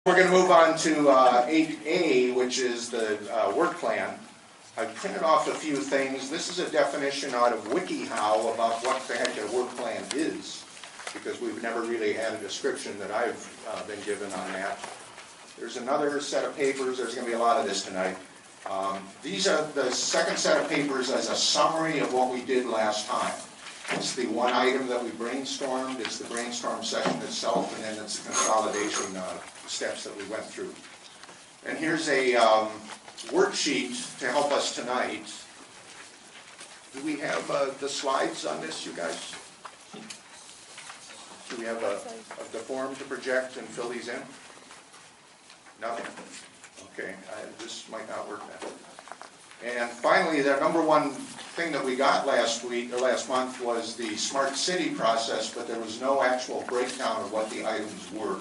We're going to move on to 8A, which is the work plan. I printed off a few things. This is a definition out of WikiHow about what the heck a work plan is, because we've never really had a description that I've been given on that. There's another set of papers. There's going to be a lot of this tonight. These are the second set of papers as a summary of what we did last time. It's the one item that we brainstormed. It's the brainstorm session itself, and then it's the consolidation steps that we went through. And here's a worksheet to help us tonight. Do we have the slides on this, you guys? Do we have the form to project and fill these in? Nothing? Okay, this might not work then. And finally, the number one thing that we got last month was the smart city process, but there was no actual breakdown of what the items were.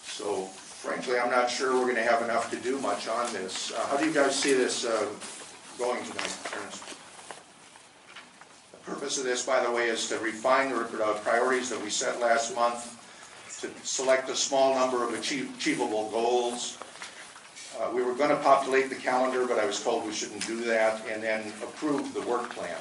So, frankly, I'm not sure we're going to have enough to do much on this. How do you guys see this going tonight? The purpose of this, by the way, is to refine the priorities that we set last month, to select a small number of achievable goals. We were going to populate the calendar, but I was told we shouldn't do that, and then approve the work plan.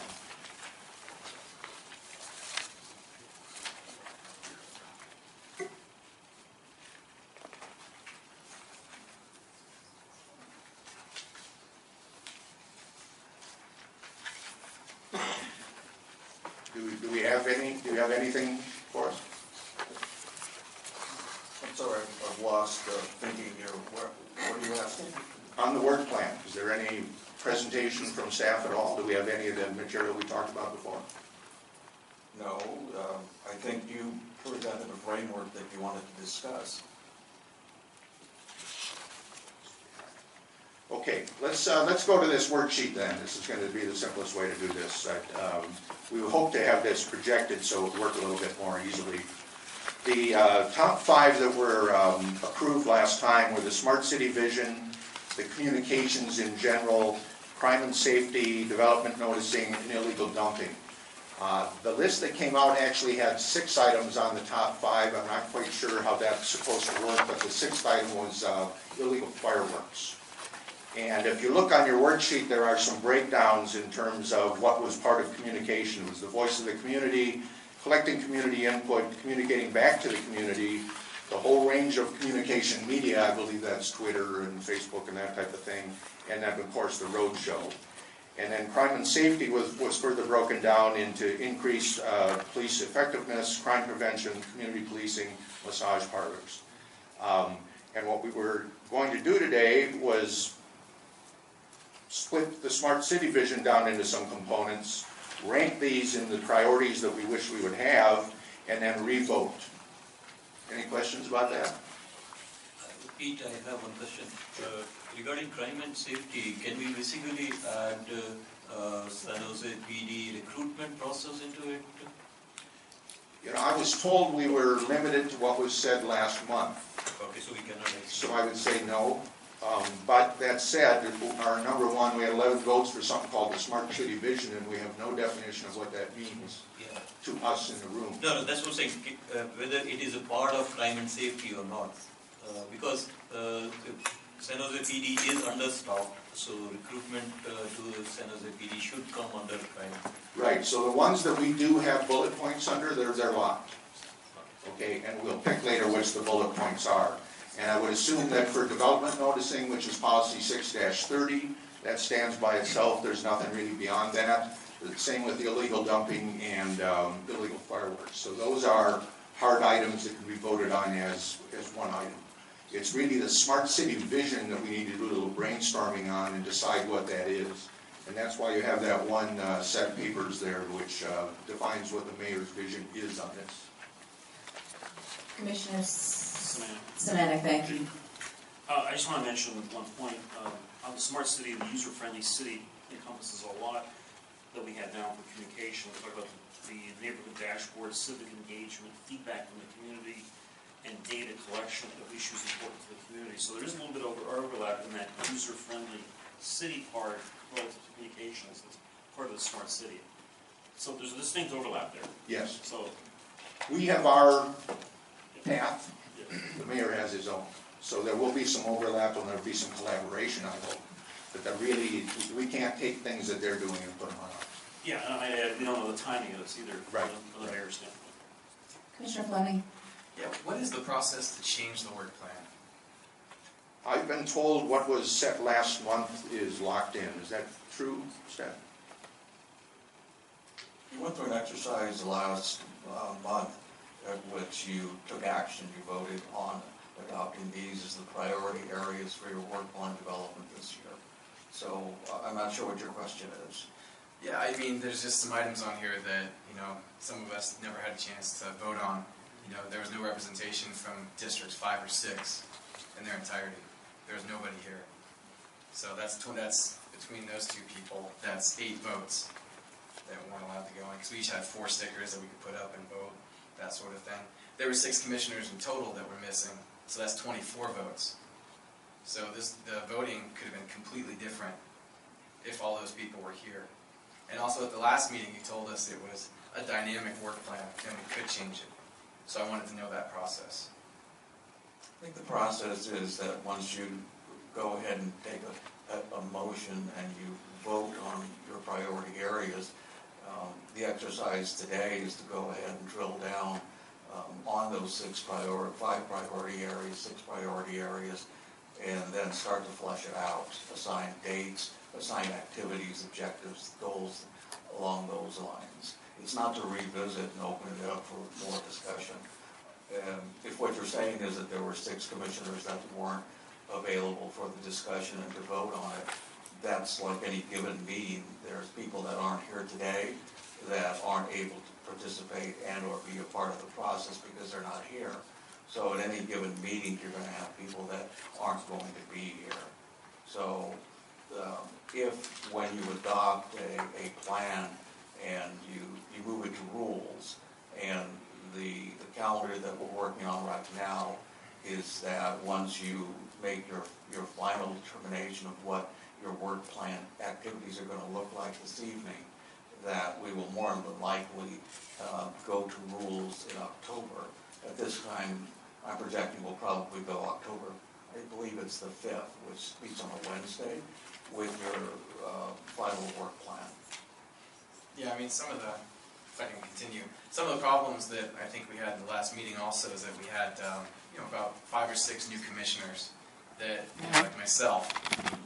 Do we have anything for us? I'm sorry, I've lost thinking here. What are you asking? On the work plan, is there any presentation from staff at all? Do we have any of the material we talked about before? No, I think you presented a framework that you wanted to discuss. Okay, let's go to this worksheet then. This is going to be the simplest way to do this. We hope to have this projected so it will work a little bit more easily. The top 5 that were approved last time were the smart city vision, the communications in general, crime and safety, development noticing, and illegal dumping. The list that came out actually had 6 items on the top 5. I'm not quite sure how that's supposed to work, but the 6th item was illegal fireworks. And if you look on your worksheet, there are some breakdowns in terms of what was part of communication. It was the voice of the community, collecting community input, communicating back to the community, the whole range of communication media. I believe that's Twitter and Facebook and that type of thing, and then of course the road show. And then crime and safety was further broken down into increased police effectiveness, crime prevention, community policing, massage parlors. And what we were going to do today was split the smart city vision down into some components, rank these in the priorities that we wish we would have, and then re-vote. Any questions about that? Pete, I have one question. Regarding crime and safety, can we basically add San Jose PD recruitment process into it? You know, I was told we were limited to what was said last month. Okay, so we cannot. So I would say no. But that said, our number 1, we had 11 votes for something called the Smart City Vision, and we have no definition of what that means to us in the room. No, that's what I'm saying, whether it is a part of crime and safety or not. Because San Jose PD is understaffed, so recruitment to San Jose PD should come under crime. Right, so the ones that we do have bullet points under, they're locked. Okay, and we'll pick later which the bullet points are. And I would assume that for development noticing, which is policy 6-30, that stands by itself. There's nothing really beyond that. The same with the illegal dumping and illegal fireworks. So those are hard items that can be voted on as one item. It's really the smart city vision that we need to do a little brainstorming on and decide what that is. And that's why you have that one set of papers there which defines what the mayor's vision is on this. Commissioner Semanek, thank you. I just want to mention one point. On the smart city, the user-friendly city encompasses a lot that we have now for communication. We talk about the neighborhood dashboard, civic engagement, feedback from the community, and data collection of issues important to the community. So there is a little bit of overlap in that user-friendly city part relative to communications. That's part of the smart city. So there's a distinct overlap there. Yes. So we have our path, The mayor has his own. So there will be some overlap and there'll be some collaboration, I hope. But that really, we can't take things that they're doing and put them on us. Yeah, and we don't know the timing of this either, Right. from the mayor's standpoint. Commissioner Fleming? Yeah, what is the process to change the work plan? I've been told what was set last month is locked in. Is that true, Steph? You went through an exercise last month at which you took action, you voted on adopting these as the priority areas for your work plan development this year. So I'm not sure what your question is. Yeah, I mean, there's just some items on here that, some of us never had a chance to vote on. There was no representation from districts 5 or 6 in their entirety. There was nobody here. So that's between those two people, that's 8 votes that weren't allowed to go in, because we each had 4 stickers that we could put up and vote, that sort of thing. There were 6 commissioners in total that were missing, so that's 24 votes. So the voting could have been completely different if all those people were here. And also at the last meeting, you told us it was a dynamic work plan and we could change it. So I wanted to know that process. I think the process is that once you go ahead and take a motion and you vote on your priority areas, the exercise today is to go ahead and drill down on those 5 priority areas, 6 priority areas, and then start to flesh it out, assign dates, assign activities, objectives, goals along those lines. It's not to revisit and open it up for more discussion. If what you're saying is that there were 6 commissioners that weren't available for the discussion and to vote on it, that's like any given meeting. There's people that aren't here today that aren't able to participate and or be a part of the process because they're not here. So at any given meeting, you're going to have people that aren't going to be here. So if when you adopt a plan and you move it to rules, and the calendar that we're working on right now is that once you make your final determination of what your work plan activities are going to look like this evening, that we will more than likely go to rules in October. At this time, I'm projecting we'll probably go October, I believe it's the 5th, which meets on a Wednesday, with your final work plan. Yeah, I mean, if I can continue, some of the problems that I think we had in the last meeting also is that we had, about 5 or 6 new commissioners that, like myself,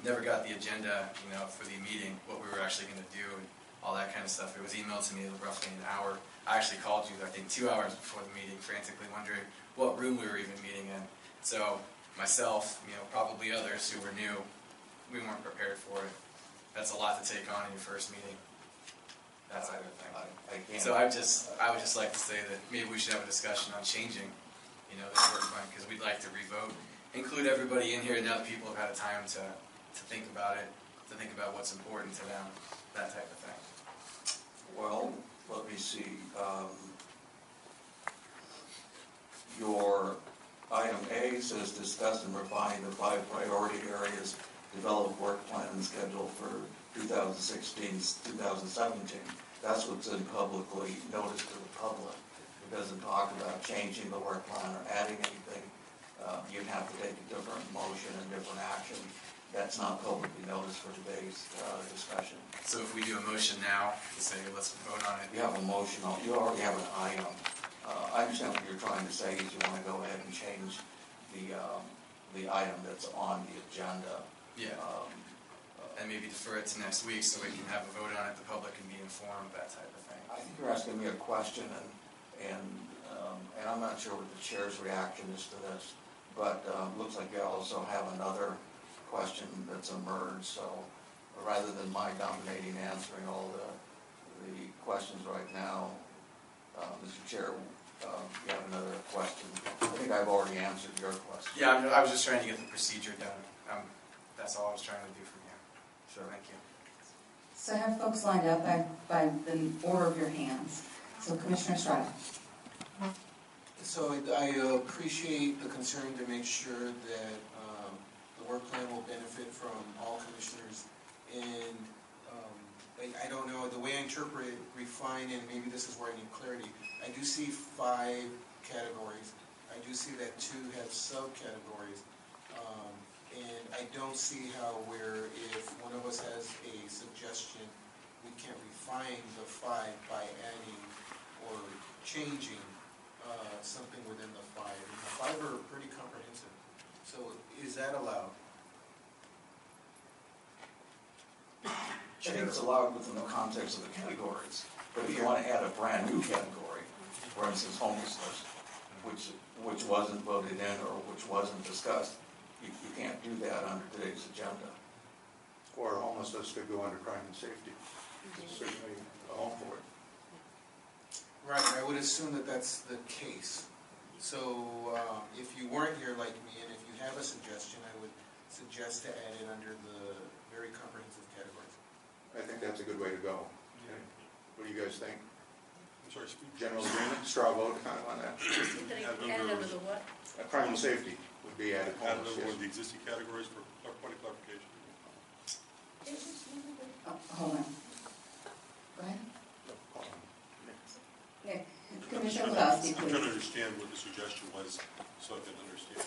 never got the agenda, for the meeting, what we were actually going to do and all that kind of stuff. It was emailed to me roughly an hour. I actually called you, I think, 2 hours before the meeting, frantically wondering what room we were even meeting in. So myself, probably others who were new, we weren't prepared for it. That's a lot to take on in your first meeting. That type of thing. So I would just like to say that maybe we should have a discussion on changing, this work plan, because we'd like to revote, include everybody in here now that people have had a time to think about it, to think about what's important to them, that type of thing. Well, let me see. Your item A says discuss and refine the 5 priority areas, develop work plan and schedule for 2016-2017. That's what's in publicly noticed to the public. It doesn't talk about changing the work plan or adding anything. You'd have to take a different motion and different action. That's not publicly noticed for today's discussion. So if we do a motion now to say let's vote on it. You have a motion, you already have an item. I understand what you're trying to say is you want to go ahead and change the item that's on the agenda. Yeah. And maybe defer it to next week so we can have a vote on it, the public can be informed, that type of thing. I think you're asking me a question, and I'm not sure what the chair's reaction is to this, but looks like you also have another question that's emerged. So rather than my dominating answering all the questions right now, Mr. Chair, you have another question. I think I've already answered your question. Yeah, I was just trying to get the procedure done. That's all I was trying to do from you. Sure. Thank you. So I have folks lined up by the order of your hands. So Commissioner Estrada. So I appreciate the concern to make sure that the work plan will benefit from all commissioners. And I don't know, the way I interpret refine, and maybe this is where I need clarity, I do see 5 categories. I I do see that 2 have subcategories. And I don't see how where if one of us has a suggestion, we can't refine the 5 by adding or changing something within the 5. And the 5 are pretty comprehensive. So is that allowed? I think it's allowed within the context of the categories, but if you want to add a brand new category, for instance, homelessness, which wasn't voted in or which wasn't discussed, you can't do that under today's agenda. Or homelessness could go under crime and safety. Certainly a home for it. Right, I would assume that that's the case. So if you weren't here like me, and if you have a suggestion, I would suggest to add it under the very comprehensive categories. I think that's a good way to go. Yeah. What do you guys think? I'm sorry, speak. General agreement, straw vote kind of on that? Added under the what? Crime and safety would be added Add homeless, another one yes. of the existing categories for point of clarification. Oh, hold on. Go ahead. Nick, Commissioner Lasky, I'm trying to please. understand what the suggestion was, so I can understand.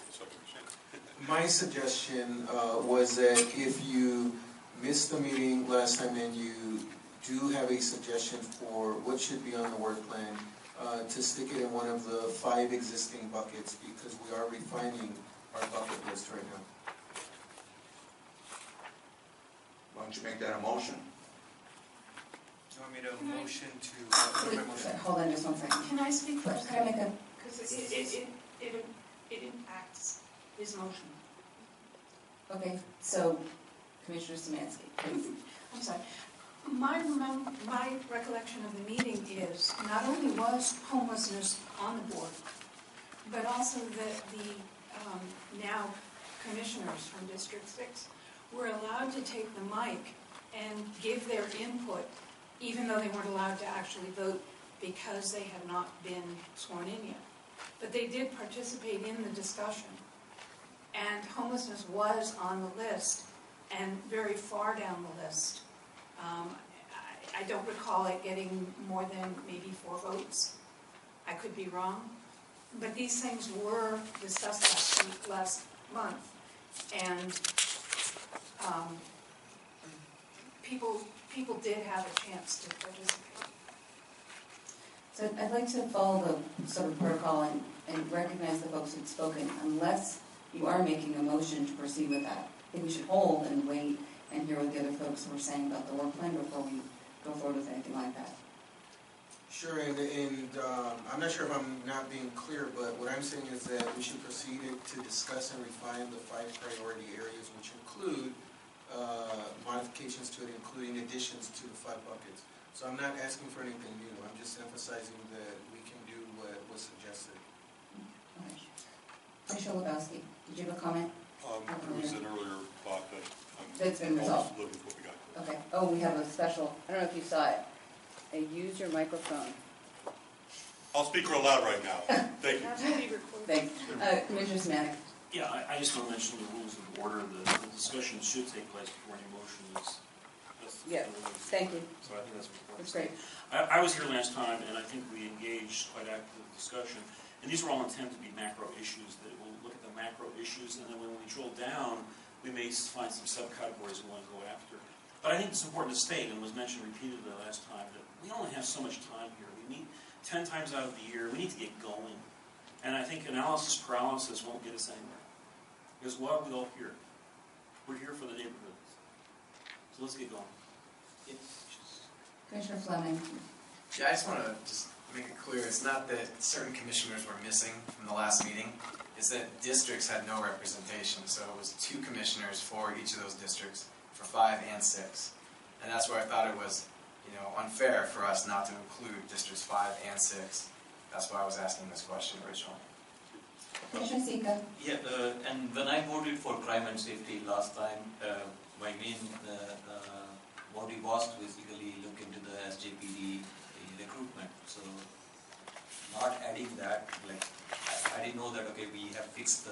My suggestion was that if you missed the meeting last time and you do have a suggestion for what should be on the work plan, to stick it in one of the 5 existing buckets, because we are refining our bucket list right now. Why don't you make that a motion? You want me to motion to, Hold on just one second. Can I speak first? Can I make a, Because it impacts his motion. okay, so Commissioner Szymanski, please. I'm sorry. My recollection of the meeting is not only was homelessness on the board, but also that the now commissioners from District 6 were allowed to take the mic and give their input, even though they weren't allowed to actually vote because they had not been sworn in yet. But they did participate in the discussion. And homelessness was on the list and very far down the list. I don't recall it getting more than maybe 4 votes. I could be wrong. But these things were discussed last month. And people did have a chance to participate. So I'd like to follow the sort of protocol and recognize the folks who've spoken, unless you are making a motion to proceed with that. I think we should hold and wait and hear what the other folks were saying about the work plan before we go forward with anything like that. Sure, and I'm not sure if I'm not being clear, but what I'm saying is that we should proceed to discuss and refine the 5 priority areas, which include modifications to it, including additions to the 5 buckets. So I'm not asking for anything new. I'm just emphasizing that we can do what was suggested. Okay. Commissioner Lebowski, did you have a comment? There was an earlier thought that That's been resolved. living with what we got. Okay. Oh, we have a special, I don't know if you saw it. Use your microphone. I'll speak real loud right now. Thank you. Has to be recorded. Thanks. Commissioner Szymanski. Yeah, I just want to mention the rules of order. The discussion should take place before any motion is. Yes, thank you. So I think that's important. That's great. I was here last time, and I think we engaged quite active discussion. And these were all intended to be macro issues, that we'll look at the macro issues, and then when we drill down, we may find some subcategories we want to go after. But I think it's important to state, and was mentioned repeatedly last time, that we only have so much time here. We meet 10 times out of the year. We need to get going. And I think analysis paralysis won't get us anywhere. Because what are we all here? We're here for the neighborhoods. So let's get going. Commissioner Fleming. Yeah, I just want to make it clear, it's not that certain commissioners were missing from the last meeting, it's that districts had no representation, so it was 2 commissioners for each of those districts, for 5 and 6. And that's where I thought it was, unfair for us not to include districts 5 and 6. That's why I was asking this question originally. Commissioner Sika. Yeah, and when I voted for crime and safety last time, my main body was to basically look into the SJPD recruitment. So not adding that, like, I didn't know that, okay, we have fixed the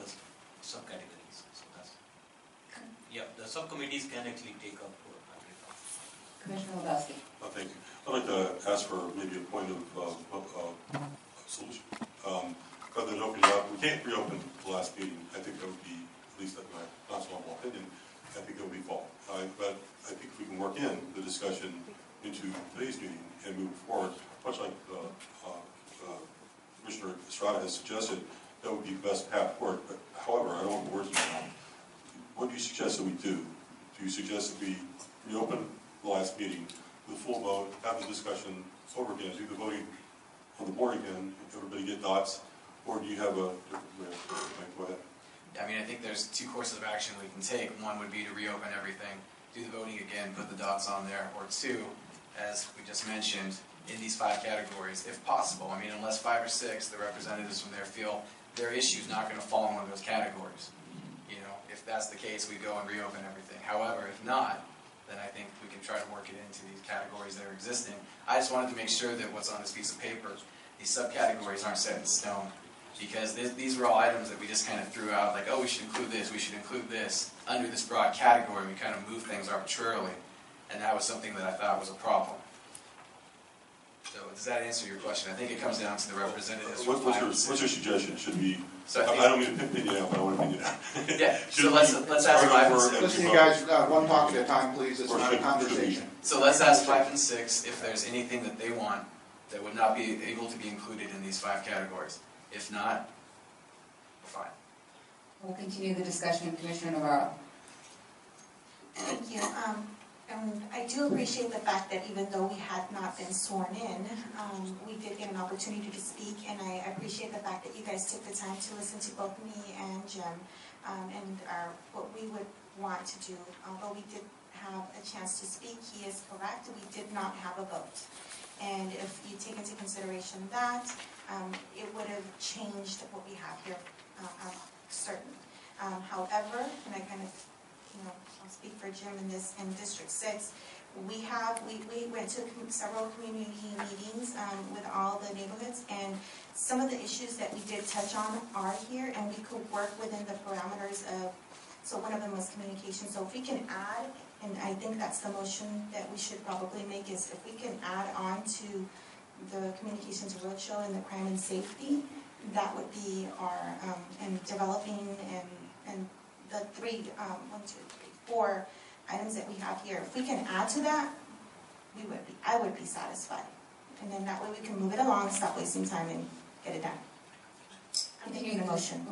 subcategories. So that's, yeah, the subcommittees can actually take up for everything. Commissioner Lebowski. Thank you. I'd like to ask for maybe a point of solution. rather than opening it up, we can't reopen the last meeting. I think that would be, at least in my not so humble opinion, I think that would be fault. But I think if we can work in the discussion into today's meeting and move forward, much like Commissioner Estrada has suggested, that would be the best path forward. But however, I don't want the words in my mouth. What do you suggest that we do? Do you suggest that we reopen the last meeting with a full vote, have the discussion over again, do the voting on the board again, everybody get dots, or do you have a different way? Go ahead. I mean, I think there's two courses of action we can take. One would be to reopen everything, do the voting again, put the dots on there, or two, as we just mentioned, in these 5 categories, if possible. I mean, unless 5 or 6, the representatives from there feel their issue's not going to fall in one of those categories. You know, if that's the case, we go and reopen everything. However, if not, then I think we can try to work it into these categories that are existing. I just wanted to make sure that what's on this piece of paper, these subcategories aren't set in stone. Because these were all items that we just kind of threw out, like, oh, we should include this, we should include this. Under this broad category, we kind of moved things arbitrarily. And that was something that I thought was a problem. So does that answer your question? I think it comes down to the representatives from 5 and 6. What's your suggestion? Should we, So I don't mean to pick you out, but I want to pick you out. Yeah, so let's ask 5 and 6. Listen, you guys, one talk at a time, please. It's not a conversation. So let's ask 5 and 6 if there's anything that they want that would not be able to be included in these 5 categories. If not, we're fine. We'll continue the discussion, Commissioner Navarro. Thank you. And I do appreciate the fact that even though we had not been sworn in, we did get an opportunity to speak, and I appreciate the fact that you guys took the time to listen to both me and Jim, and what we would want to do. Although we did have a chance to speak, he is correct, we did not have a vote. And if you take into consideration that, it would have changed what we have here, certain. However, and I kind of, I'll speak for Jim in District 6, we went to several community meetings with all the neighborhoods, and some of the issues that we did touch on are here, and we could work within the parameters of, so one of them was communication. So if we can add, and I think that's the motion that we should probably make, is if we can add on to the communications roadshow and the crime and safety, that would be our, and developing and the 4 items that we have here. If we can add to that, I would be satisfied. And then that way we can move it along, stop wasting time and get it done. I'm taking a motion.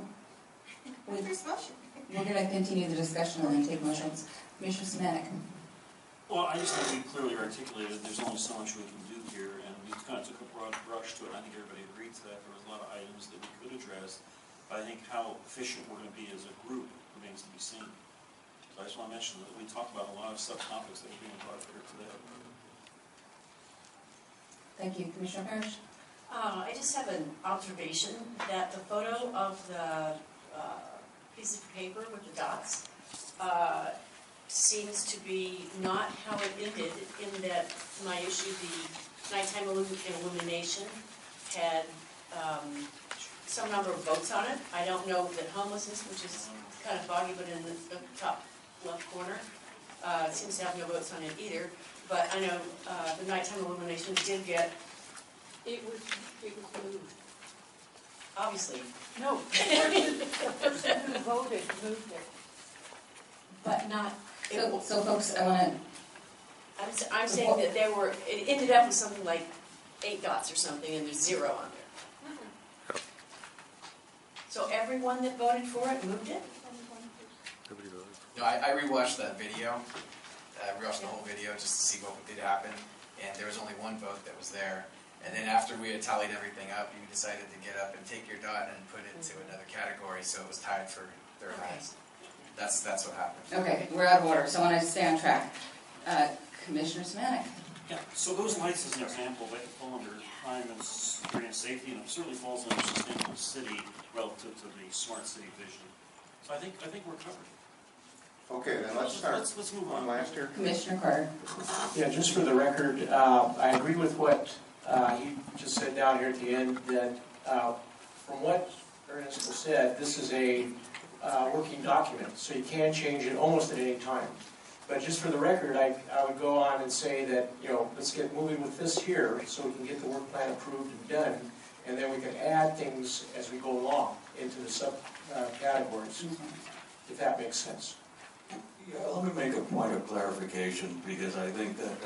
First motion. We're going to continue the discussion and then take motions. Commissioner Semanek. Well, I just think we clearly articulated there's only so much we can do here, and we kind of took a broad brush to it. I think everybody agreed to that. There was a lot of items that we could address, but I think how efficient we're going to be as a group remains to be seen. So I just want to mention that we talked about a lot of subtopics that are being brought up here today. Thank you. Commissioner Parrish? I just have an observation that the photo of the piece of paper with the dots seems to be not how it ended, in that my issue, the nighttime illumination, had some number of votes on it. I don't know that homelessness, which is kind of foggy, but in the top left corner, seems to have no votes on it either. But I know the nighttime illumination did get, it was moved. Obviously. No. The person who voted moved it. But not. So folks, I want to. I'm saying that it ended up with something like 8 dots or something, and there's 0 on there. So everyone that voted for it moved it? No, I rewatched that video. I rewatched the whole video just to see what did happen, and there was only 1 vote that was there. And then after we had tallied everything up, you decided to get up and take your dot and put it into another category, so it was tied for 3rd highest. That's what happened. Okay, we're out of order, so I want to stay on track. Commissioner Semanek. Yeah, so those lights as an example, they fall under crime and security and safety, and it certainly falls under sustainable city relative to the smart city vision. So I think we're covered. Okay, then let's start. Let's move on. Last here. Commissioner Carter. Yeah, just for the record, I agree with what he just said down here at the end, that from what Ernest said, this is a working document, so you can change it almost at any time. But just for the record, I would go on and say that, let's get moving with this here so we can get the work plan approved and done. and then we can add things as we go along into the categories, if that makes sense. Yeah, let me make a point of clarification, because I think that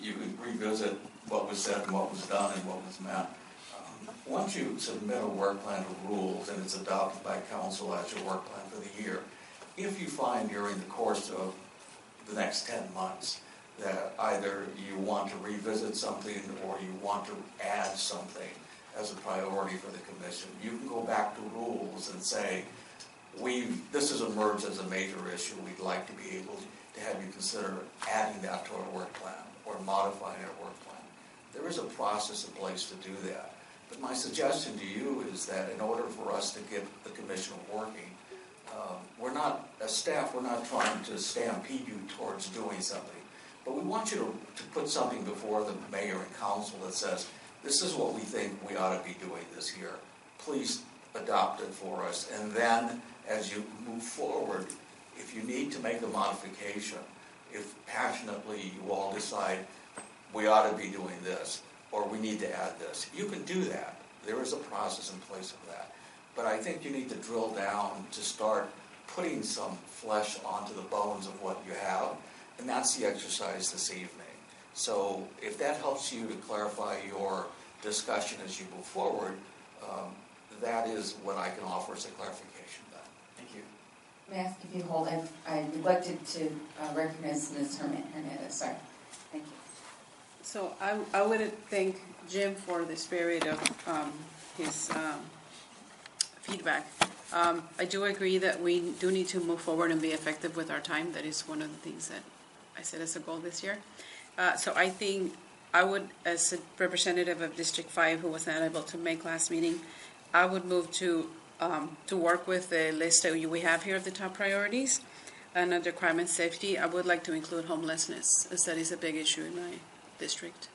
you can revisit what was said and what was done and what was meant. Once you submit a work plan to rules and it's adopted by council as your work plan for the year, if you find during the course of the next 10 months that either you want to revisit something or you want to add something as a priority for the commission, you can go back to rules and say, this has emerged as a major issue, we'd like to be able to have you consider adding that to our work plan or modifying our work plan. There is a process in place to do that. But my suggestion to you is that in order for us to get the commission working, we're not, as staff, we're not trying to stampede you towards doing something. But we want you to put something before the mayor and council that says, this is what we think we ought to be doing this year. Please adopt it for us. And then as you move forward, if you need to make a modification, if passionately you all decide we ought to be doing this, or we need to add this, you can do that. There is a process in place for that. But I think you need to drill down to start putting some flesh onto the bones of what you have, and that's the exercise this evening. So if that helps you to clarify your discussion as you move forward, that is what I can offer as a clarification then. Thank you. May I ask if you hold? I neglected to recognize Ms. Hernandez. Sorry. Thank you. So I would thank Jim for the spirit of his feedback. I do agree that we do need to move forward and be effective with our time. That is one of the things that I set as a goal this year. So I think I would, as a representative of District 5 who was not able to make last meeting, I would move to work with the list that we have here of the top priorities. And under crime and safety, I would like to include homelessness, as that is a big issue in my district.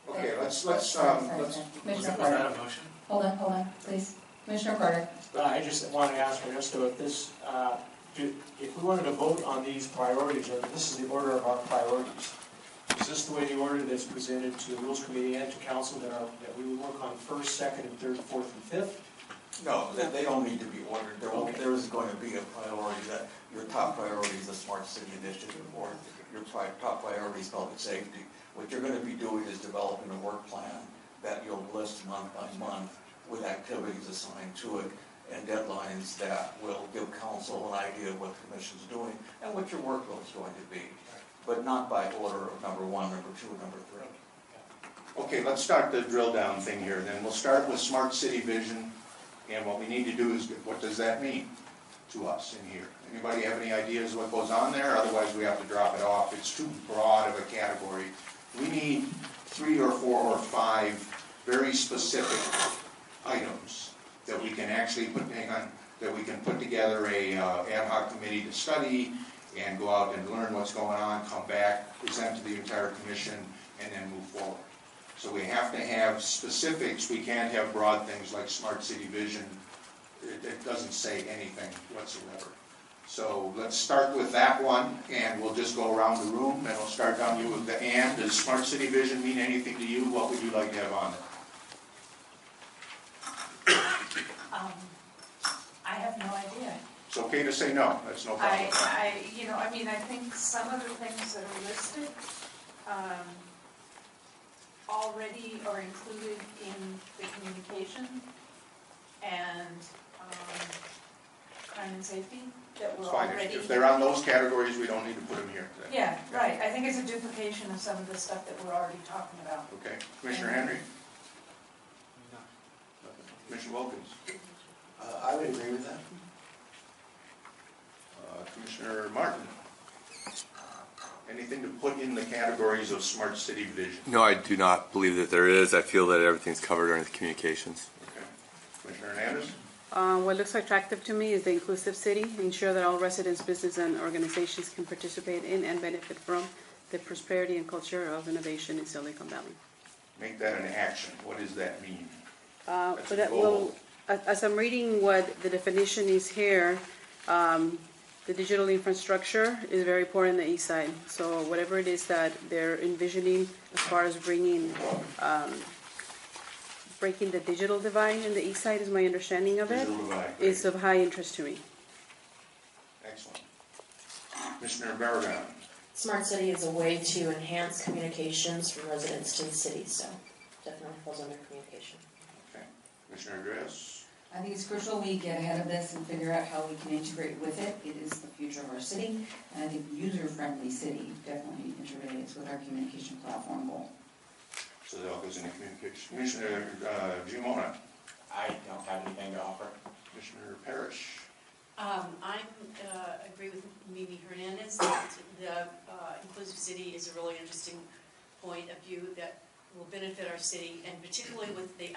Okay, let's Commissioner Was that Carter. a motion? Hold on, please. Commissioner Carter. I just wanted to ask Ernesto if this, if we wanted to vote on these priorities, or this is the order of our priorities, is this the way the order that's presented to the Rules Committee and to Council that we would work on first, second, and third, fourth, and fifth? No, they don't need to be ordered. There is going to be a priority that your top priority is the Smart City Initiative, or your top priority is public safety. What you're going to be doing is developing a work plan that you'll list month by month with activities assigned to it and deadlines that will give council an idea of what the commission's doing and what your workload is going to be, but not by order of number 1, number 2, number 3. Okay, let's start the drill down thing here. Then we'll start with Smart City Vision, and what we need to do is, what does that mean to us in here? Anybody have any ideas of what goes on there? Otherwise, we have to drop it off. It's too broad of a category. We need 3 or 4 or 5 very specific items that we can actually put together a ad hoc committee to study and go out and learn what's going on, come back, present to the entire commission, and then move forward. So we have to have specifics. We can't have broad things like Smart City Vision. It doesn't say anything whatsoever. So let's start with that one, and we'll just go around the room, and we'll start down you with the and. Does Smart City Vision mean anything to you? What would you like to have on there? I have no idea. It's okay to say no. That's no problem. I think some of the things that are listed already are included in the communication and crime and safety that were It's fine. already. If they're on those categories, we don't need to put them here today. Yeah, right. I think it's a duplication of some of the stuff that we're already talking about. Okay. Commissioner Henry? Commissioner Wilkins? I would agree with that. Commissioner Martin? Anything to put in the categories of Smart City Vision? No, I do not believe that there is. I feel that everything's covered under the communications. Okay. Commissioner Hernandez? What looks attractive to me is the inclusive city, ensure that all residents, business, and organizations can participate in and benefit from the prosperity and culture of innovation in Silicon Valley. Make that an action. What does that mean? As I'm reading what the definition is here, the digital infrastructure is very important on the east side. So whatever it is that they're envisioning as far as breaking the digital divide in the east side is my understanding of it. Digital divide, It's great. of high interest to me. Excellent. Commissioner Barragan. Smart City is a way to enhance communications from residents to the city, so definitely falls under communication. Okay. Commissioner Andreas. I think it's crucial we get ahead of this and figure out how we can integrate with it. It is the future of our city, and I think user-friendly city definitely integrates with our communication platform goal. So that all goes into communication. Commissioner Giamona. I don't have anything to offer. Commissioner Parrish. I agree with Mimi Hernandez that the inclusive city is a really interesting point of view that will benefit our city, and particularly with the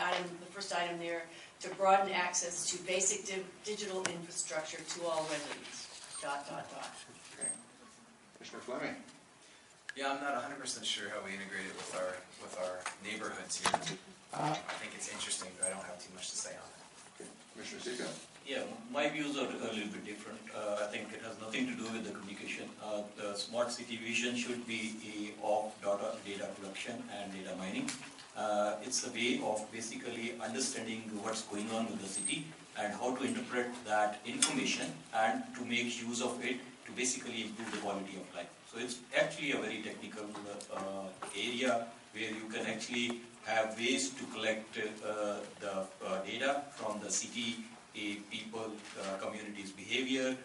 first item there, to broaden access to basic digital infrastructure to all residents. ... Okay. Commissioner Fleming. Yeah, I'm not 100% sure how we integrate it with our neighborhoods here. I think it's interesting, but I don't have too much to say on it. Okay. Commissioner Zika. Yeah, my views are a little bit different. I think it has nothing to do with the communication. The smart city vision should be of data collection and data mining. It's a way of basically understanding what's going on with the city and how to interpret that information and to make use of it to basically improve the quality of life. So it's actually a very technical area where you can actually have ways to collect the data from the city, people, communities' behavior,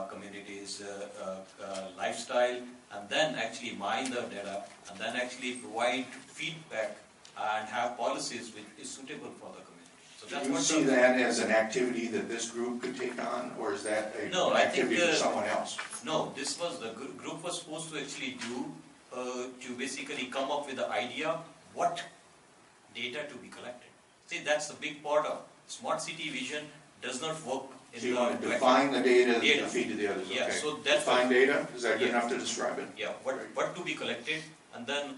communities' lifestyle, and then actually mine the data, and then actually provide feedback and have policies which is suitable for the community. So that's Do you what see that as an activity that this group could take on, or is that an activity for someone else? No, this was the group was supposed to actually do to basically come up with the idea what data to be collected. See, that's the big part of smart city vision. Does not work in So you want to define the data to feed to the others, yeah, okay. so that's define data, is that good enough to describe it? Yeah, what to be collected, and then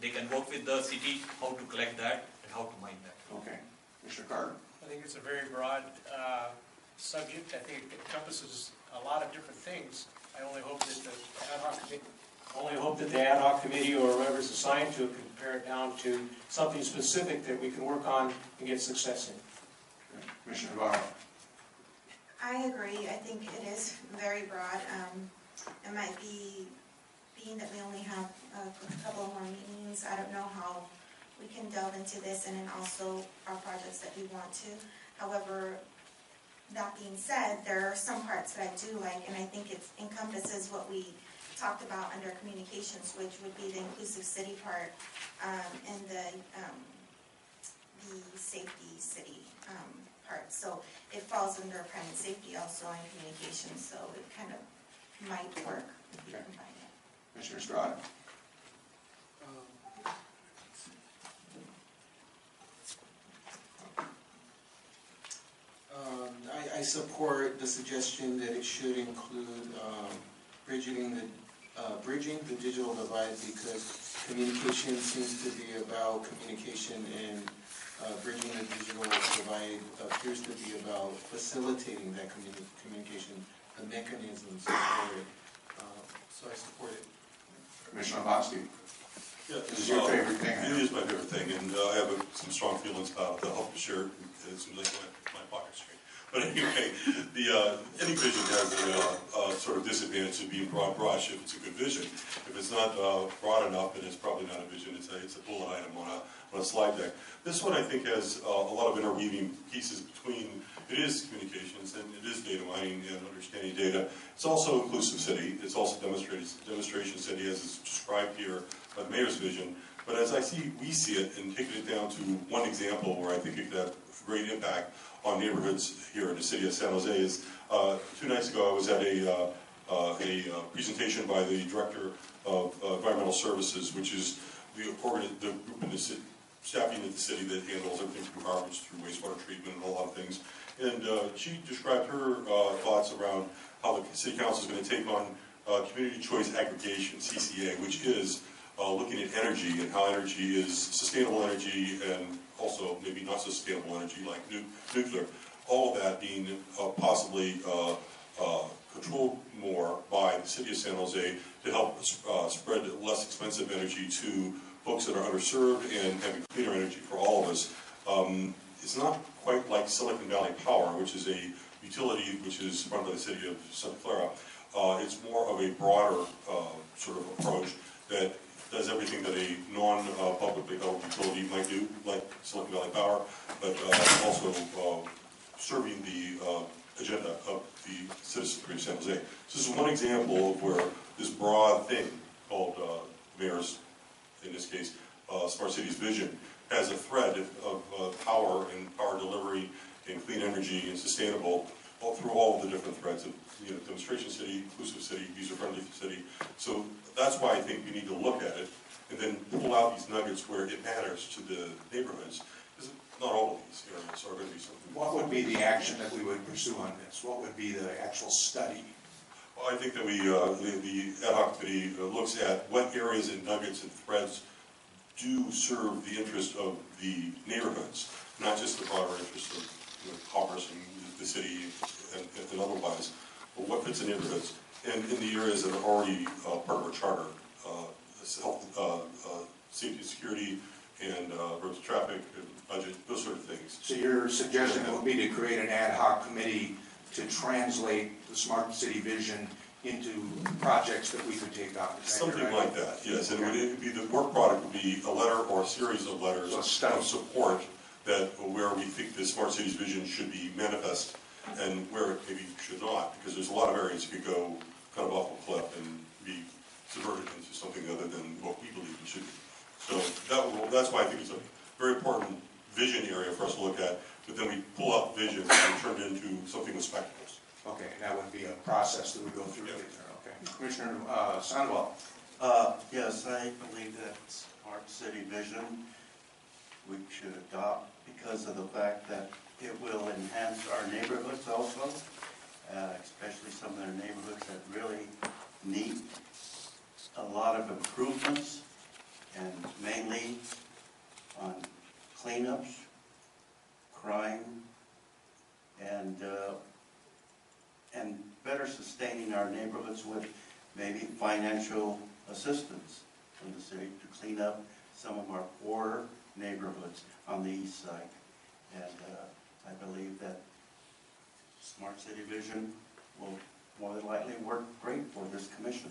they can work with the city how to collect that and how to mine that. Okay. Commissioner Carter? I think it's a very broad subject. I think it encompasses a lot of different things. I only hope that the ad hoc committee or whoever's assigned to it can pare it down to something specific that we can work on and get success in. Commissioner Navarro? I agree. I think it is very broad. It might be, being that we only have a couple more meetings, I don't know how we can delve into this and then also our projects that we want to. However, that being said, there are some parts that I do like, and I think it encompasses what we talked about under communications, which would be the inclusive city part and the safety city part. So it falls under private safety also in communications, so it kind of might work if you combine it. Commissioner Estrada? I support the suggestion that it should include bridging the digital divide, because communication seems to be about communication, and bridging the digital divide appears to be about facilitating that communication, the mechanisms for it. So I support it. Commissioner Bosky? Yeah, This is your favorite thing. It is my favorite thing, and I have some strong feelings about it. I'll help to share it. It seems like my pocket's straight. But anyway, any vision has a sort of disadvantage of being broad brush if it's a good vision. If it's not broad enough, then it's probably not a vision. It's a bullet item on a slide deck. This one I think has a lot of interweaving pieces between, it is communications and it is data mining and understanding data. It's also inclusive city. It's also demonstration city, as is described here by the mayor's vision. But as we see it, and taking it down to one example where I think it could have great impact on neighborhoods here in the city of San Jose is, 2 nights ago I was at a presentation by the Director of Environmental Services, which is the group in the city, staffing at the city that handles everything from garbage through wastewater treatment and a lot of things. And she described her thoughts around how the city council is going to take on community choice aggregation, CCA, which is looking at energy and how energy is sustainable energy and also maybe not sustainable energy like nuclear. All of that being possibly controlled more by the city of San Jose to help spread less expensive energy to folks that are underserved and having cleaner energy for all of us. It's not quite like Silicon Valley Power, which is a utility which is run by the city of Santa Clara. It's more of a broader sort of approach that does everything that a non-publicly held utility might do, like Silicon Valley Power, but also serving the agenda of the citizenry of San Jose. So this is one example of where this broad thing called mayor's, in this case, Smart Cities Vision, has a thread of power and power delivery and clean energy and sustainable all through all of the different threads of demonstration city, inclusive city, user-friendly city. So that's why I think we need to look at it and then pull out these nuggets where it matters to the neighborhoods. Because not all of these areas are going to be something. What would be the action that we would pursue on this? What would be the actual study? Well, I think that we, the ad hoc committee looks at what areas and nuggets and threads do serve the interest of the neighborhoods, not just the broader interest of commerce and the city and otherwise, but what fits the neighborhoods. And in the areas that are already part of our charter, health, safety and security, and roads, traffic, and budget, those sort of things. So your suggestion would be to create an ad hoc committee to translate the Smart City Vision into projects that we could take on. Something like that, yes. And it would be, the work product would be a letter or a series of letters of support that where we think the Smart Cities Vision should be manifest and where it maybe should not, because there's a lot of areas you could go kind of off a cliff and be subverted into something other than what we believe it should be. So that's why I think it's a very important vision area for us to look at, but then we pull out vision and turn it into something with spectacles. Okay, and that would be a process that we go through. Yeah. Okay. Commissioner Sandoval. Yes, I believe that Smart City Vision we should adopt because of the fact that it will enhance our neighborhoods also, especially some of their neighborhoods that really need a lot of improvements, and mainly on cleanups, crime, and better sustaining our neighborhoods with maybe financial assistance from the city to clean up some of our poorer neighborhoods on the east side. And I believe that Smart City Vision will more than likely work great for this commission.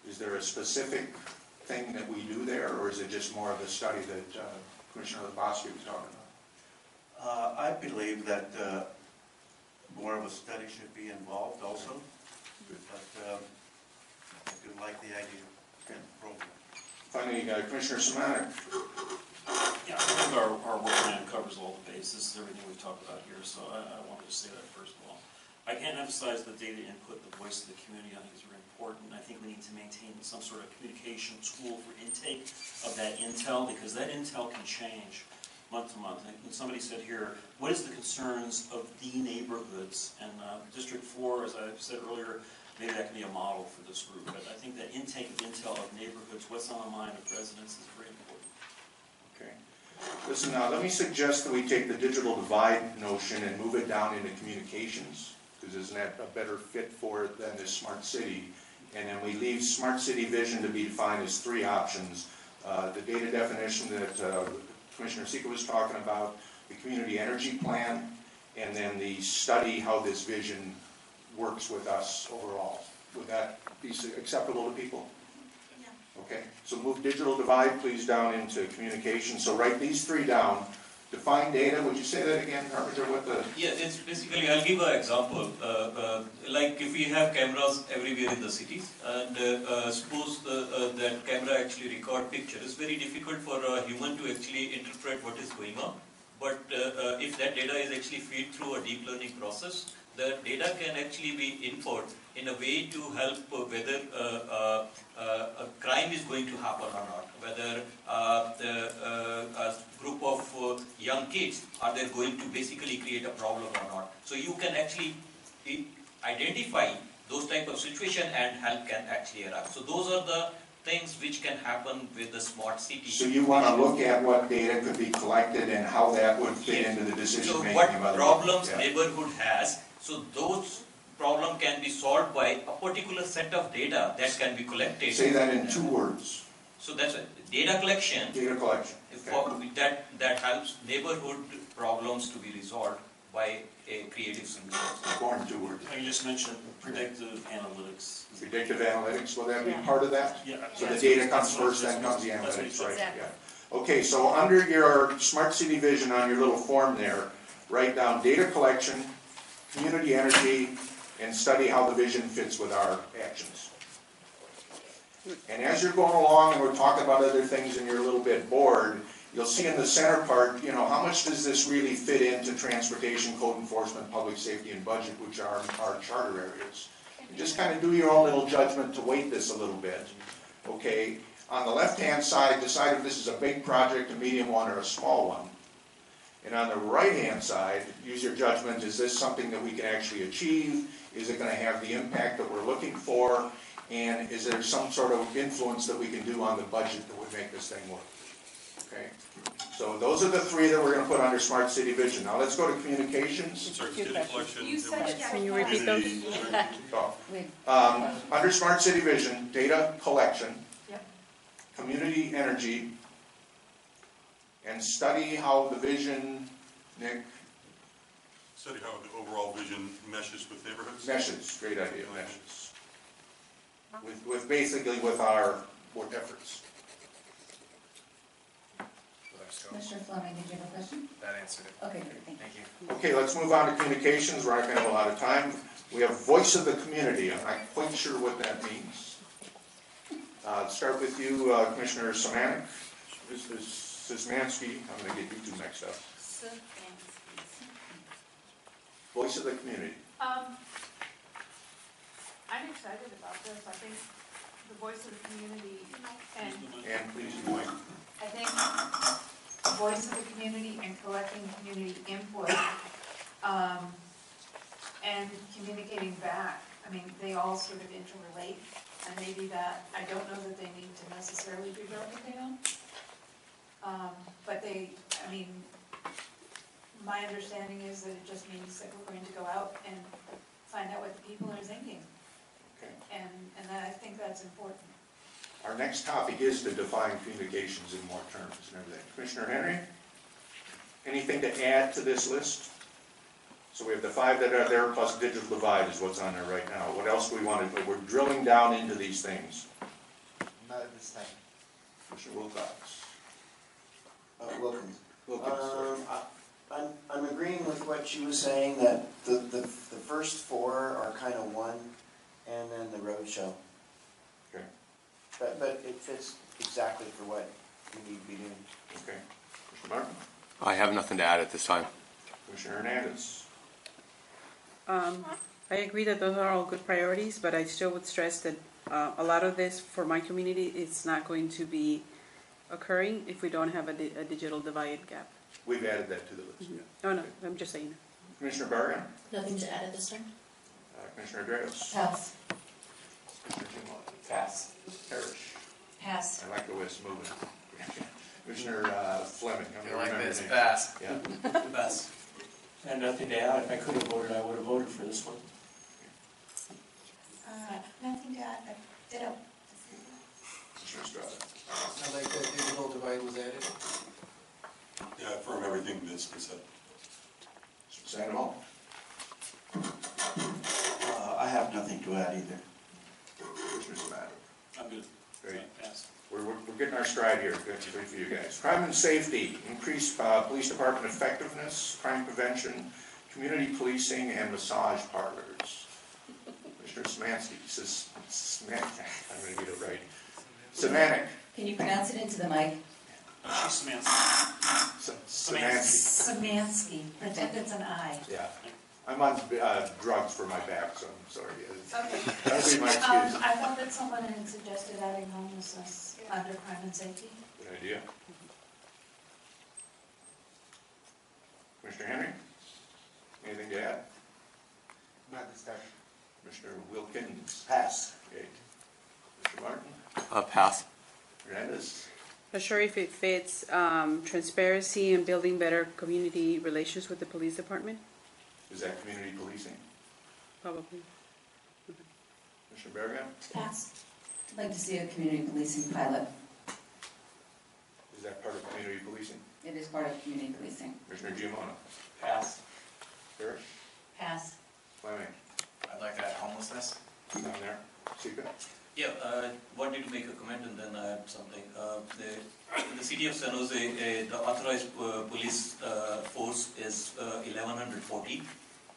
Is there a specific thing that we do there, or is it just more of a study that Commissioner Lebowski was talking about? I believe that more of a study should be involved also, but I do like the idea of the program. Finally, Commissioner Simonek. Yeah, I think our work plan covers all the bases, everything we've talked about here, so I wanted to say that first of all. I can't emphasize the data input, the voice of the community, I think is very important. I think we need to maintain some sort of communication tool for intake of that intel, because that intel can change month to month. And somebody said here, what is the concerns of the neighborhoods? And District 4, as I said earlier, maybe that can be a model for this group. But I think that intake of intel of neighborhoods, what's on the mind of residents, is very important. Okay. Listen, now let me suggest that we take the digital divide notion and move it down into communications, because isn't that a better fit for it than this smart city? And then we leave Smart City Vision to be defined as three options. The data definition that Commissioner Sika was talking about, the community energy plan, and then the study how this vision works with us overall. Would that be acceptable to people? Yeah. Okay, so move digital divide please down into communication. So write these three down. Define data, would you say that again, Carpenter, what the... Yeah, it's basically, I'll give an example. Like if we have cameras everywhere in the cities, and suppose that camera actually record picture, it's very difficult for a human to actually interpret what is going on. But if that data is actually fed through a deep learning process, the data can actually be input in a way to help whether a crime is going to happen or not, whether a group of young kids, are they going to basically create a problem or not. So you can actually identify those type of situation and help can actually arrive. So those are the things which can happen with the smart city. So you want to look at what data could be collected and how that would fit into the decision making. So what problems neighborhood has, so those problem can be solved by a particular set of data that can be collected. Say that in 2 words. So that's it. Data collection. Data collection. That helps neighborhood problems to be resolved by a creative solution. More in 2 words. I just mentioned predictive analytics. Predictive analytics, will that be part of that? Yeah. So the data comes first, then comes the That's what analytics, he right? said. Yeah. Okay, so under your smart city vision on your little form there, write down data collection, community energy, and study how the vision fits with our actions. And as you're going along and we're talking about other things and you're a little bit bored, you'll see in the center part, you know, how much does this really fit into transportation, code enforcement, public safety, and budget, which are our charter areas. And just kind of do your own little judgment to weight this a little bit, okay? On the left-hand side, decide if this is a big project, a medium one, or a small one. And on the right-hand side, use your judgment, is this something that we can actually achieve? Is it going to have the impact that we're looking for? And is there some sort of influence that we can do on the budget that would make this thing work? Okay, so those are the 3 that we're going to put under Smart City Vision. Now let's go to communications. Sorry, data collection. You said it. Can you repeat those? Under Smart City Vision, data collection, Yep. community energy, and study how the vision, Nick, Study how the overall vision meshes with neighborhoods. meshes, great idea, meshes. With basically with our efforts. Commissioner Fleming, did you have a question? That answered it. Okay, great, thank you. Thank you. Okay, let's move on to communications. We're not going to have a lot of time. We have voice of the community. I'm not quite sure what that means. Start with you, Commissioner Szymanczyk. Szymanski. I'm going to get you 2 mixed up. Voice of the community. I'm excited about this. I think the voice of the community and And please join. I think the voice of the community and collecting community input, and communicating back, I mean, they all sort of interrelate, and maybe that, I don't know that they need to necessarily be broken down. But they, I mean, my understanding is that it just means that we're going to go out and find out what the people are thinking. Okay. And I think that's important. Our next topic is to define communications in more terms and everything. Commissioner Henry, anything to add to this list? So we have the 5 that are there plus digital divide is what's on there right now. What else do we want to do? We're drilling down into these things. Not at this time. Commissioner Wilcox. Wilkins. Wilkins. I'm agreeing with what she was saying, that the first 4 are kind of one, and then the road show. Okay. But it fits exactly for what we need to be doing. Okay. Commissioner Martin? I have nothing to add at this time. Commissioner Hernandez? I agree that those are all good priorities, but I still would stress that a lot of this for my community is not going to be occurring if we don't have a digital divide gap. We've added that to the list. Oh, no, I'm just saying. Commissioner Barron? Nothing to add at this time? Commissioner Dreos? Pass. Commissioner Kinlaw? Pass. Parrish? Pass. I like the way it's moving. Commissioner Fleming? I'm I gonna like remember this. your name. Pass. Yeah. Pass. I had nothing to add. If I could have voted, I would have voted for this one. Nothing to add, but ditto. Commissioner Estrada? I like that digital divide was added. Yeah, I affirm everything that's been said. Sandoval? I have nothing to add either. Commissioner Szymanczyk? I'm good. Great. Pass. We're getting our stride here. Good for you guys. Crime and safety, increase police department effectiveness, crime prevention, community policing, and massage parlors. Commissioner Szymanski, I'm going to get it right. Semantic. Can you pronounce it into the mic? She's Samantha. Szymanski. Szymanski, pretend it's an I. Yeah. I'm on drugs for my back, so I'm sorry. Okay. That'll be my excuse. I thought that someone had suggested adding homelessness under crime and safety. Good idea. Commissioner Henry? Anything to add? Not this time. Commissioner Wilkins? Pass. Okay. Mr. Martin? Pass. Hernandez? Not sure if it fits transparency and building better community relations with the police department. Is that community policing? Probably. Commissioner Berrigan? Pass. I'd like to see a community policing pilot. Is that part of community policing? It is part of community policing. Commissioner Giammona? Pass. Barrett? Pass. Fleming? I'd like to add homelessness. Down there? Sika? Yeah, wanted to make a comment and then add something. In the city of San Jose, the authorized police force is 1140.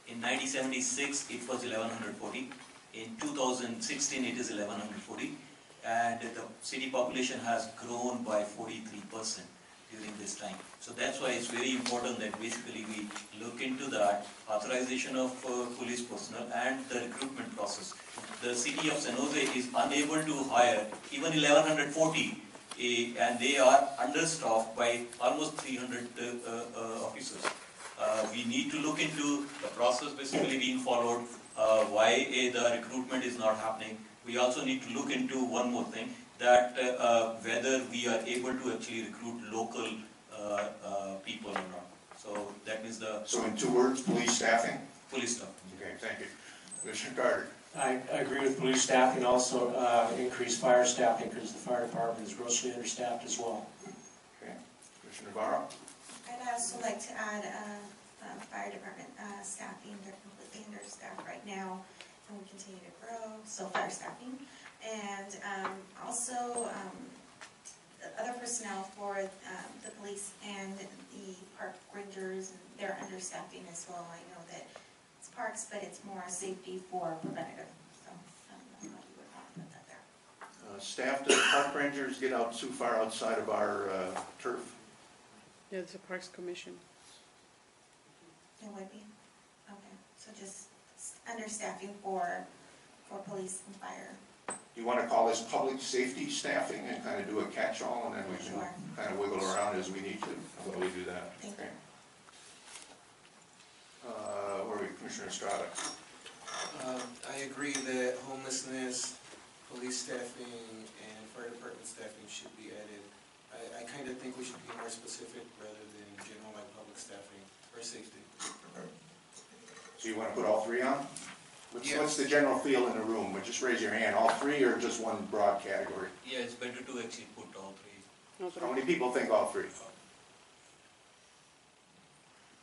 In 1976, it was 1140. In 2016, it is 1140. And the city population has grown by 43% during this time. So that's why it's very important that basically we look into that authorization of police personnel and the recruitment process. The city of San Jose is unable to hire even 1140 and they are understaffed by almost 300 officers. We need to look into the process basically being followed, why the recruitment is not happening. We also need to look into one more thing, that whether we are able to actually recruit local people or not. So that is the So in 2 words, police staffing? police staff. Okay, thank you. Commissioner Carter? I agree with police staffing, also increase fire staffing, because the fire department is grossly understaffed as well. Okay. Commissioner Navarro? I'd also like to add fire department staffing. They're completely understaffed right now, and we continue to grow, so fire staffing. And also other personnel for the police and the park rangers, and they're understaffing as well. I know that it's parks, but it's more safety for preventative. So I don't know how you would want to put that there. Staff, do the park rangers get out too far outside of our turf? Yeah, it's a Parks Commission. It would be? Okay, so just understaffing for police and fire. You want to call this public safety staffing and kind of do a catch-all, and then we can Sure. kind of wiggle around as we need to? How about we do that? Thank you. Okay. Where are we, Commissioner Estrada? I agree that homelessness, police staffing, and fire department staffing should be added. I kind of think we should be more specific rather than general like public staffing or safety. So you want to put all 3 on? Yes. What's the general feel in the room? Just raise your hand, all 3 or just one broad category? Yeah, it's better to actually put all 3. How many people think all 3?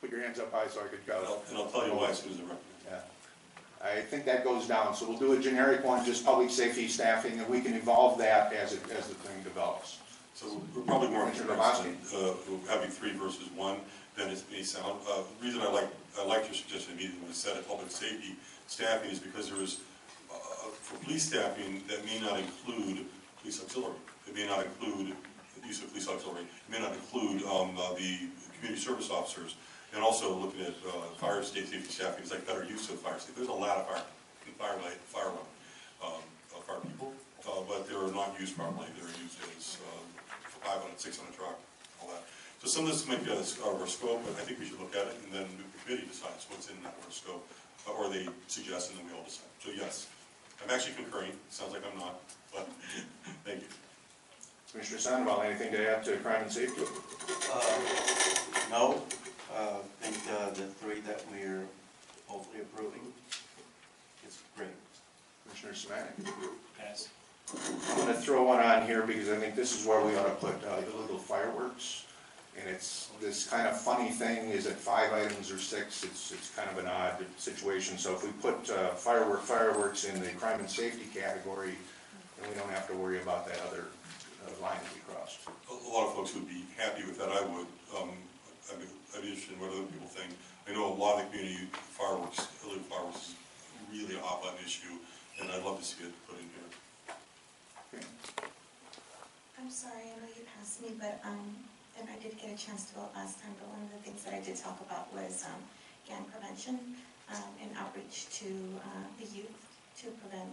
Put your hands up high so I could count. And I'll tell you why as soon as I recommend. Yeah. I think that goes down, so we'll do a generic one, just public safety staffing, and we can evolve that as the thing develops. So we're probably more Commissioner interested in having 3 versus 1 than it may sound. The reason I liked your suggestion immediately when it said public safety staffing is because there is, for police staffing, that may not include police auxiliary. It may not include the use of police auxiliary. It may not include the community service officers. And also looking at fire safety staffing, it's like better use of fire safety. There's a lot of fire people, but they're not used properly. They're used as 500, 600 truck, all that. So some of this might be out of our scope, but I think we should look at it, and then the committee decides what's in that our scope, or they suggest, and then we all decide. So yes, I'm actually concurring. It sounds like I'm not, but thank you. Commissioner Sandoval, anything to add to crime and safety? No, I think the 3 that we're hopefully approving is great. Commissioner Semanik? Pass. I'm going to throw one on here because I think this is where we ought to put illegal fireworks. And it's this kind of funny thing, is it 5 items or 6? It's kind of an odd situation. So if we put fireworks in the crime and safety category, then we don't have to worry about that other line that we crossed. A lot of folks would be happy with that. I would. I'd be interested in what other people think. I know a lot of the community fireworks, illegal fireworks, is really a hot button issue, and I'd love to see it put in here. Okay. I'm sorry, I know you passed me, but, and I did get a chance to vote last time, but one of the things that I did talk about was gang prevention and outreach to the youth to prevent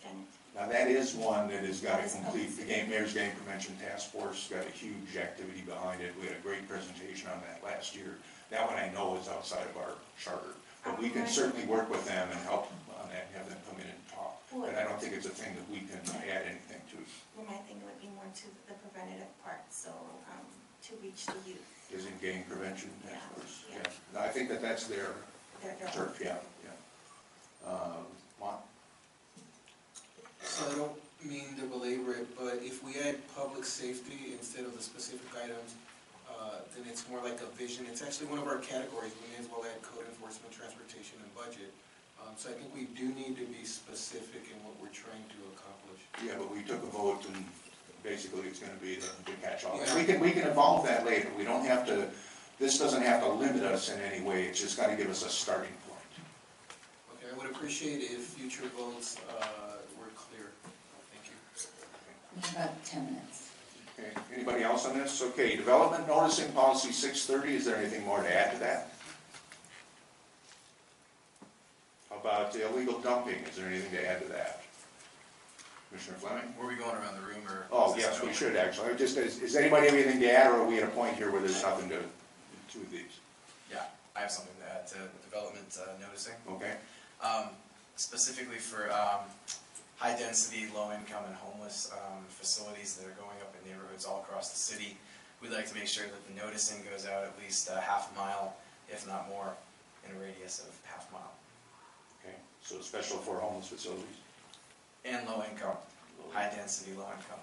gang. Now that is one that has got a complete, the Mayor's Gang Prevention Task Force got a huge activity behind it. We had a great presentation on that last year. That one I know is outside of our charter, but we can certainly work with them and help on that, have them come in and talk. But I don't think it's a thing that we can add anything to. Well, my thing would be more to the preventative part, so to reach the youth. Is in Gang Prevention Task Yeah, Force, yeah. yeah. No, I think that's their Their turf, yeah, yeah. Mark? So I don't mean to belabor it, but if we add public safety instead of the specific items, then it's more like a vision. It's actually one of our categories. We may as well add code enforcement, transportation, and budget. So I think we do need to be specific in what we're trying to accomplish. Yeah, but we took a vote and basically it's gonna be the catch-all. Yeah. We can evolve that later. We don't have to, this doesn't have to limit us in any way. It's just gotta give us a starting point. Okay, I would appreciate it if future votes were clear. Thank you. We have about 10 minutes. Okay, anybody else on this? Okay, development noticing policy 630, is there anything more to add to that? How about illegal dumping, is there anything to add to that? Commissioner Fleming? Were we going around the room or? Oh, yes, we should actually. Just, is anybody have anything to add, or are we at a point here where there's nothing to these? Yeah, I have something to add to development noticing. Okay, Specifically for high-density, low-income, and homeless facilities that are going up in neighborhoods all across the city. We'd like to make sure that the noticing goes out at least half a mile, if not more, in a radius of half a mile. okay, so special for homeless facilities? And low-income, high-density, low-income.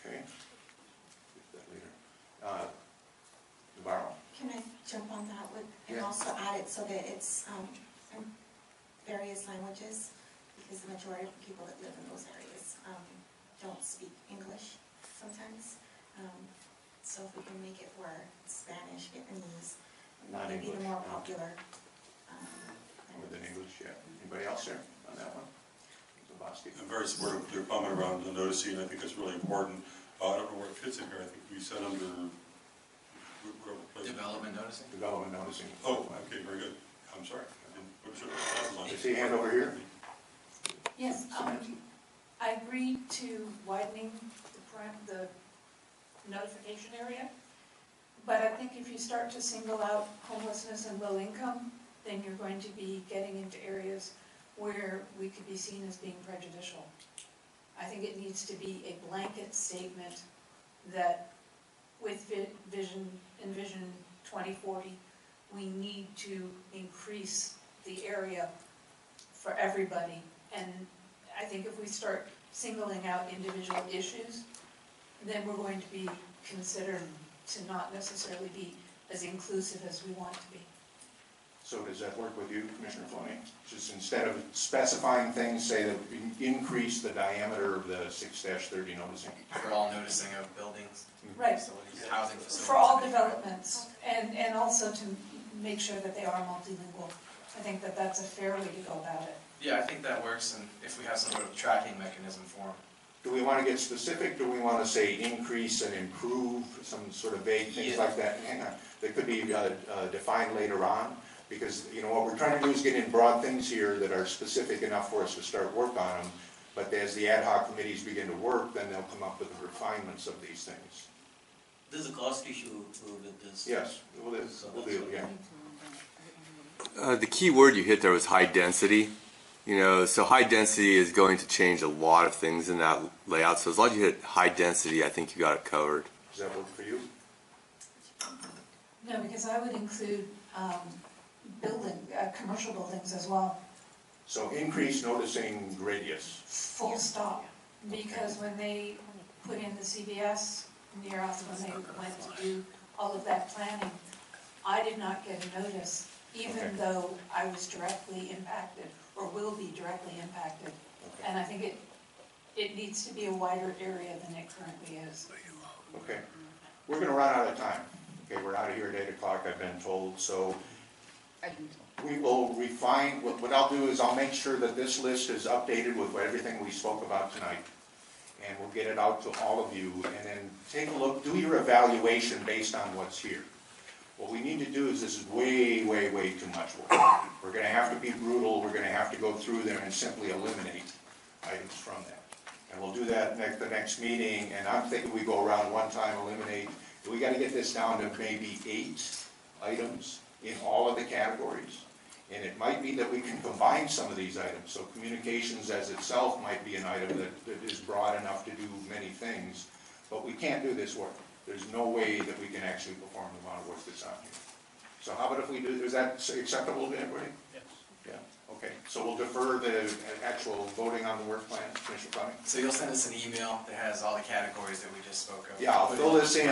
Okay. Get that later. Navarro? Can I jump on that with, and Yeah. also add it so that it's in various languages, because the majority of the people that live in those areas don't speak English sometimes. So if we can make it where Spanish, Vietnamese, maybe the more popular. Within English, yeah. Anybody else there on that one? Zabowski? I'm very supportive of your comment around the noticing. I think it's really important. I don't know where it fits in here. I think we said under Development noticing? Development noticing. Oh, okay, very good. I'm sorry. I didn't put it on. Is he hand over here? Yes, I agreed to widening the notification area, but I think if you start to single out homelessness and low income, then you're going to be getting into areas where we could be seen as being prejudicial. I think it needs to be a blanket statement that with Vision 2040, we need to increase the area for everybody. And I think if we start singling out individual issues, then we're going to be considered to not necessarily be as inclusive as we want to be. So does that work with you, Commissioner Fleming? Just instead of specifying things, say that we increase the diameter of the 6-30 noticing? For all noticing of buildings, Right. facilities, housing facilities. For all developments, and also to make sure that they are multilingual. I think that that's a fair way to go about it. Yeah, I think that works, and if we have some sort of tracking mechanism for them. Do we want to get specific? Do we want to say increase and improve, some sort of vague things like that? Hang on, that could be defined later on. Because, you know, what we're trying to do is get in broad things here that are specific enough for us to start work on them. But as the ad hoc committees begin to work, then they'll come up with the refinements of these things. There's a cost issue with this. Yes, we'll do, yeah. The key word you hit there was high density. You know, so high density is going to change a lot of things in that layout. So as long as you hit high density, I think you got it covered. Does that work for you? No, because I would include commercial buildings as well, So increase noticing radius. full stop. Because when they put in the CVS near us, when they went to do all of that planning, I did not get a notice, even though I was directly impacted, or will be directly impacted. And I think it needs to be a wider area than it currently is. Okay, we're gonna run out of time. Okay, we're out of here at 8 o'clock, I've been told, so we will refine, what I'll do is I'll make sure that this list is updated with everything we spoke about tonight. And we'll get it out to all of you, and then take a look, do your evaluation based on what's here. What we need to do is, this is way, way, way too much work. We're gonna have to be brutal, we're gonna have to go through there and simply eliminate items from that. And we'll do that the next meeting, and I'm thinking we go around one time, eliminate. We gotta get this down to maybe 8 items in all of the categories. And it might be that we can combine some of these items. So communications as itself might be an item that is broad enough to do many things. But we can't do this work. There's no way that we can actually perform the amount of work that's on here. So how about if we do, is that acceptable to everybody? Yes. Yeah, okay, so we'll defer the actual voting on the work plan, Commissioner Fleming? So you'll send us an email that has all the categories that we just spoke of? Yeah, I'll fill this in,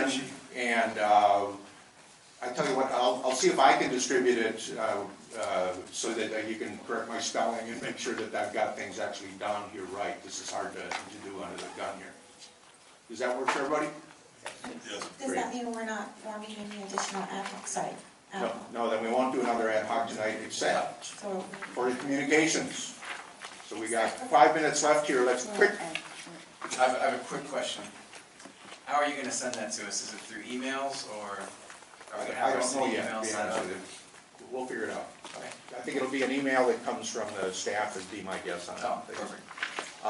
and I tell you what, I'll see if I can distribute it so that you can correct my spelling and make sure that I've got things actually done here right. This is hard to do under the gun here. Does that work for everybody? Yes. Does that mean we're not forming any additional ad hoc site? No, then we won't do another ad hoc tonight, except So, for the communications. So we got 5 minutes left here, let's quick. I have a quick question. How are you gonna send that to us? Is it through emails, or are we gonna I have our don't know city yet, email to be set honest up? with you. We'll figure it out. I think it'll be an email that comes from the staff, would be my guess on it. Oh, perfect.